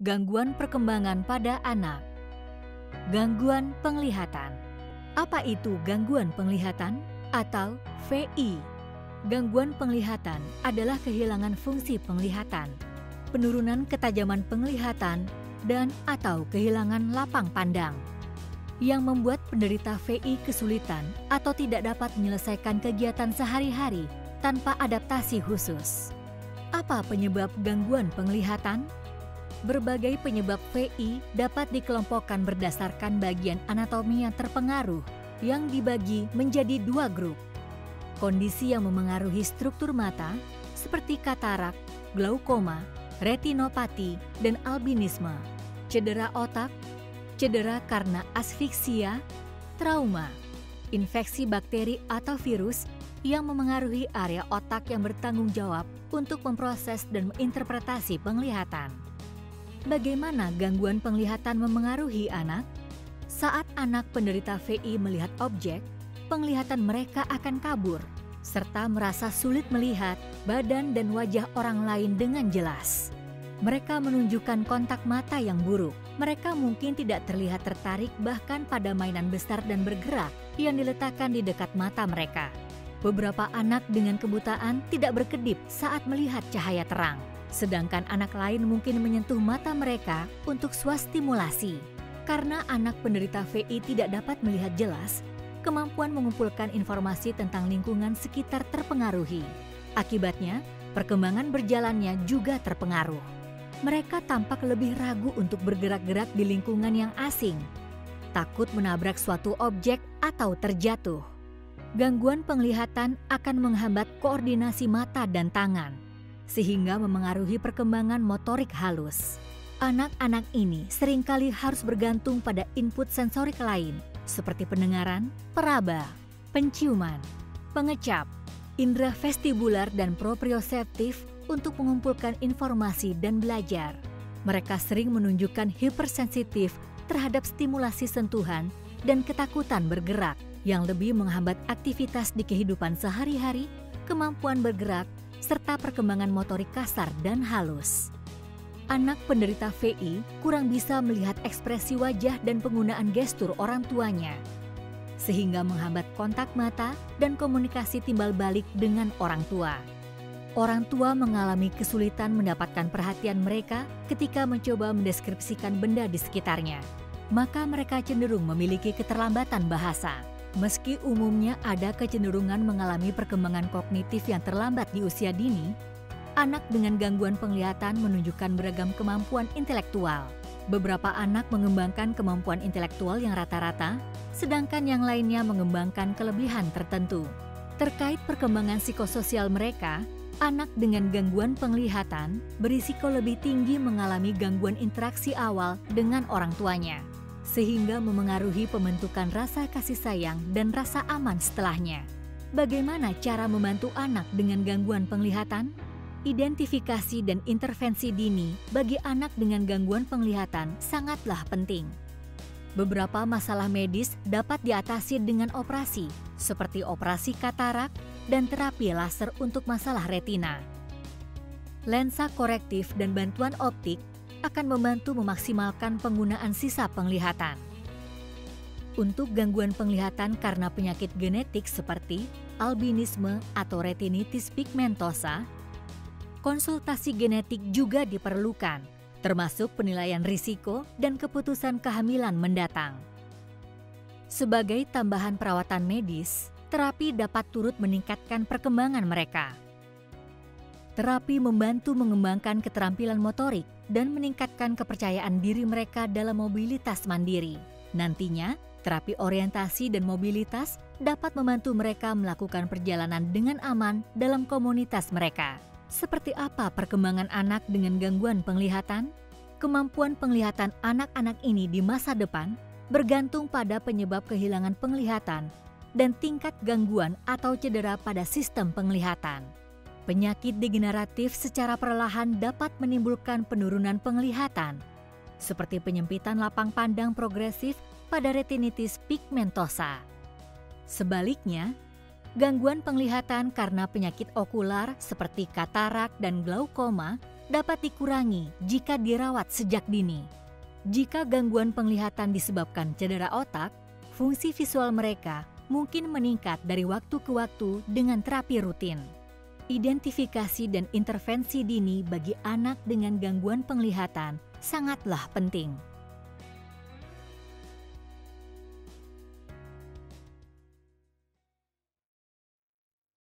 Gangguan perkembangan pada anak. Gangguan penglihatan. Apa itu gangguan penglihatan atau VI? Gangguan penglihatan adalah kehilangan fungsi penglihatan, penurunan ketajaman penglihatan, dan atau kehilangan lapang pandang yang membuat penderita VI kesulitan atau tidak dapat menyelesaikan kegiatan sehari-hari tanpa adaptasi khusus. Apa penyebab gangguan penglihatan? Berbagai penyebab VI dapat dikelompokkan berdasarkan bagian anatomi yang terpengaruh yang dibagi menjadi dua grup. Kondisi yang memengaruhi struktur mata seperti katarak, glaukoma, retinopati, dan albinisme, cedera otak, cedera karena asfiksia, trauma, infeksi bakteri atau virus yang memengaruhi area otak yang bertanggung jawab untuk memproses dan menginterpretasi penglihatan. Bagaimana gangguan penglihatan memengaruhi anak? Saat anak penderita VI melihat objek, penglihatan mereka akan kabur, serta merasa sulit melihat badan dan wajah orang lain dengan jelas. Mereka menunjukkan kontak mata yang buruk. Mereka mungkin tidak terlihat tertarik bahkan pada mainan besar dan bergerak yang diletakkan di dekat mata mereka. Beberapa anak dengan kebutaan tidak berkedip saat melihat cahaya terang, sedangkan anak lain mungkin menyentuh mata mereka untuk swastimulasi. Karena anak penderita VI tidak dapat melihat jelas, kemampuan mengumpulkan informasi tentang lingkungan sekitar terpengaruhi. Akibatnya, perkembangan berjalannya juga terpengaruh. Mereka tampak lebih ragu untuk bergerak-gerak di lingkungan yang asing, takut menabrak suatu objek atau terjatuh. Gangguan penglihatan akan menghambat koordinasi mata dan tangan, sehingga memengaruhi perkembangan motorik halus. Anak-anak ini seringkali harus bergantung pada input sensorik lain, seperti pendengaran, peraba, penciuman, pengecap, indera vestibular dan proprioseptif untuk mengumpulkan informasi dan belajar. Mereka sering menunjukkan hipersensitif terhadap stimulasi sentuhan dan ketakutan bergerak yang lebih menghambat aktivitas di kehidupan sehari-hari, kemampuan bergerak, serta perkembangan motorik kasar dan halus. Anak penderita VI kurang bisa melihat ekspresi wajah dan penggunaan gestur orang tuanya, sehingga menghambat kontak mata dan komunikasi timbal balik dengan orang tua. Orang tua mengalami kesulitan mendapatkan perhatian mereka ketika mencoba mendeskripsikan benda di sekitarnya. Maka mereka cenderung memiliki keterlambatan bahasa. Meski umumnya ada kecenderungan mengalami perkembangan kognitif yang terlambat di usia dini, anak dengan gangguan penglihatan menunjukkan beragam kemampuan intelektual. Beberapa anak mengembangkan kemampuan intelektual yang rata-rata, sedangkan yang lainnya mengembangkan kelebihan tertentu. Terkait perkembangan psikososial mereka, anak dengan gangguan penglihatan berisiko lebih tinggi mengalami gangguan interaksi awal dengan orang tuanya, sehingga memengaruhi pembentukan rasa kasih sayang dan rasa aman setelahnya. Bagaimana cara membantu anak dengan gangguan penglihatan? Identifikasi dan intervensi dini bagi anak dengan gangguan penglihatan sangatlah penting. Beberapa masalah medis dapat diatasi dengan operasi, seperti operasi katarak dan terapi laser untuk masalah retina. Lensa korektif dan bantuan optik akan membantu memaksimalkan penggunaan sisa penglihatan. Untuk gangguan penglihatan karena penyakit genetik seperti albinisme atau retinitis pigmentosa, konsultasi genetik juga diperlukan, termasuk penilaian risiko dan keputusan kehamilan mendatang. Sebagai tambahan perawatan medis, terapi dapat turut meningkatkan perkembangan mereka. Terapi membantu mengembangkan keterampilan motorik dan meningkatkan kepercayaan diri mereka dalam mobilitas mandiri. Nantinya, terapi orientasi dan mobilitas dapat membantu mereka melakukan perjalanan dengan aman dalam komunitas mereka. Seperti apa perkembangan anak dengan gangguan penglihatan? Kemampuan penglihatan anak-anak ini di masa depan bergantung pada penyebab kehilangan penglihatan dan tingkat gangguan atau cedera pada sistem penglihatan. Penyakit degeneratif secara perlahan dapat menimbulkan penurunan penglihatan, seperti penyempitan lapang pandang progresif pada retinitis pigmentosa. Sebaliknya, gangguan penglihatan karena penyakit okular seperti katarak dan glaukoma dapat dikurangi jika dirawat sejak dini. Jika gangguan penglihatan disebabkan cedera otak, fungsi visual mereka mungkin meningkat dari waktu ke waktu dengan terapi rutin. Identifikasi dan intervensi dini bagi anak dengan gangguan penglihatan sangatlah penting.